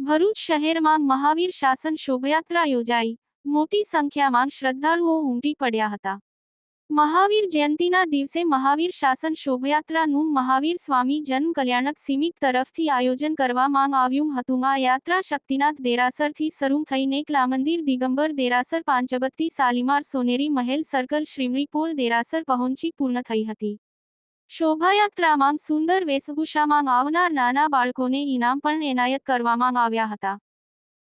ભરૂચ શહેરમાં મહાવીર શાસન શોભાયાત્રા યોજાઈ। મોટી સંખ્યામાં શ્રદ્ધાળુઓ ઉમટી પડ્યા હતા। મહાવીર જયંતીના દિવસે મહાવીર શાસન શોભાયાત્રાનું મહાવીર સ્વામી જન્મ કલ્યાણક સમિતિ તરફથી આયોજન કરવામાં આવ્યું હતું। આ યાત્રા શક્તિનાથ દેરાસરથી શરૂ થઈને એકલા મંદિર, દિગંબર દેરાસર, પાંચબત્તી, શાલીમાર, સોનેરી મહેલ સર્કલ, શ્રીમરીપોળ દેરાસર પહોંચી પૂર્ણ થઈ હતી। શોભાયાત્રામાં સુંદર વેશભૂષામાં આવનાર નાના બાળકોને ઇનામ પણ એનાયત કરવામાં આવ્યા હતા।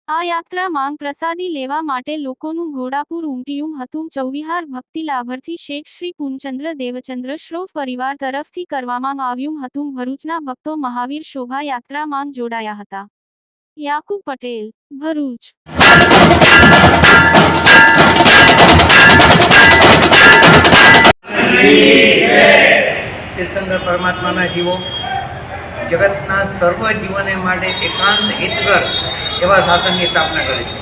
આ યાત્રામાં પ્રસાદી લેવા માટે લોકોનું ઘોડાપુર ઉમટ્યું હતું। ચૌવિહાર ભક્તિ લાભાર્થી શેખ શ્રી પૂર્ણચંદ્ર દેવચંદ્ર શ્રોફ પરિવાર તરફથી કરવામાં આવ્યું હતું। ભરૂચના ભક્તો મહાવીર શોભાયાત્રામાં જોડાયા હતા। યાકુબ પટેલ, ભરૂચ। તીર્થંકર પરમાત્માના જીવો જગતના સર્વ જીવોને માટે એકાંત હિતકર એવા શાસનની સ્થાપના કરે છે।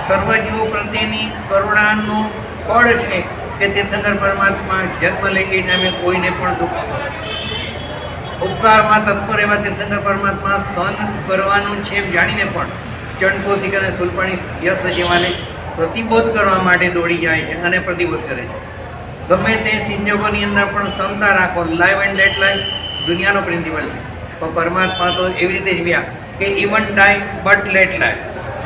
સર્વ જીવો પ્રત્યેની કરુણાનું ફળ છે કે તીર્થંકર પરમાત્મા જન્મ લે એ ટાઈમે કોઈને પણ દુઃખ નથી। ઉપકારમાં તત્પર એવા તીર્થંકર પરમાત્મા સહન કરવાનું છે એમ જાણીને પણ ચંડકોશિક અને સુલપાણી યક્ષ જેવાને પ્રતિબોધ કરવા માટે દોડી જાય છે અને પ્રતિબોધ કરે છે। ગમે તે સંજોગોની અંદર પણ ક્ષમતા રાખો, લાઈવ એન્ડ લેટ લાઈવ દુનિયાનો પ્રિન્સિપલ છે, પણ પરમાત્મા તો એવી રીતે જ વ્યા કે even die but let live.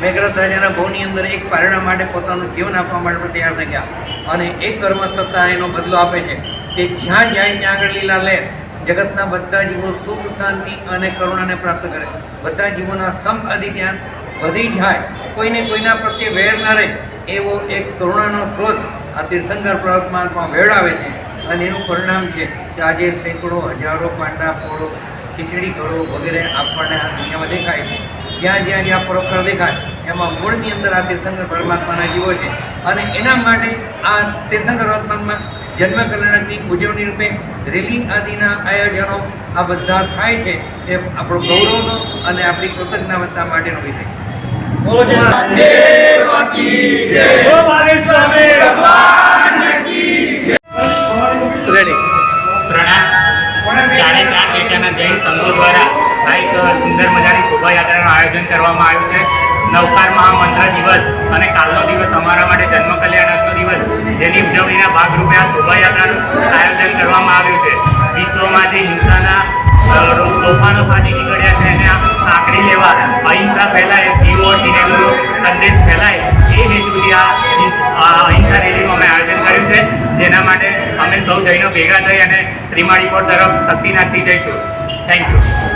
Megharath રાજાના ભવની અંદર એક પારણા માટે પોતાનું જીવન આપવા માટે તૈયાર થઈ ગયા અને એક કર્મ સત્તા એનો બદલો આપે છે કે જ્યાં જાય ત્યાં આગળ લીલા લે, જગતના બધા જીવો સુખ, શાંતિ અને કરુણાને પ્રાપ્ત કરે, બધા જીવોના સંપત્તિ ત્યાં વધી જાય, કોઈને કોઈના પ્રત્યે વેર ના રહે એવો એક કરુણાનો સ્ત્રોત આ તીર્થંકર પરમાત્મા વેળાવે છે। અને એનું પરિણામ છે કે આજે સેંકડો, હજારો પાંડા પોળો, ખીચડી ઘરો વગેરે આપણને આ દુનિયામાં દેખાય છે। જ્યાં જ્યાં જ્યાં પરોપકાર દેખાય એમાં મૂળની અંદર આ તીર્થંકર પરમાત્માના જીવો છે અને એના માટે આ તીર્થંકર પરમાત્મા જન્મ કલ્યાણકની ઉજવણી રૂપે રેલી આદિના આયોજનો આ બધા થાય છે। એ આપણો ગૌરવનો અને આપણી કૃતજ્ઞતા માટેનો વિષય છે। ચારે ચાર પેટાના જૈન સંઘો દ્વારા આ એક સુંદર મજાની શોભાયાત્રાનું આયોજન કરવામાં આવ્યું છે। નવકાર મહામંત્ર દિવસ અને કાલનો દિવસ અમારા માટે જન્મ કલ્યાણકનો દિવસ, જેની ઉજવણીના ભાગરૂપે આ શોભાયાત્રાનું આયોજન કરવામાં આવ્યું છે। વિશ્વમાં જે હિંસાના તોફાનો ફાટી નીકળ્યા છે એને આંકડી લેવા, અહિંસા ફેલાય, જીવ ઓર જીનેગરનો સંદેશ ફેલાય એ હેતુથી આ અહિંસા રેલીનું અમે આયોજન કર્યું છે, જેના માટે અમે સૌ જૈનો ભેગા થઈ અને શ્રીમાળીપોળ તરફ શક્તિનાથથી જઈશું। Thank you.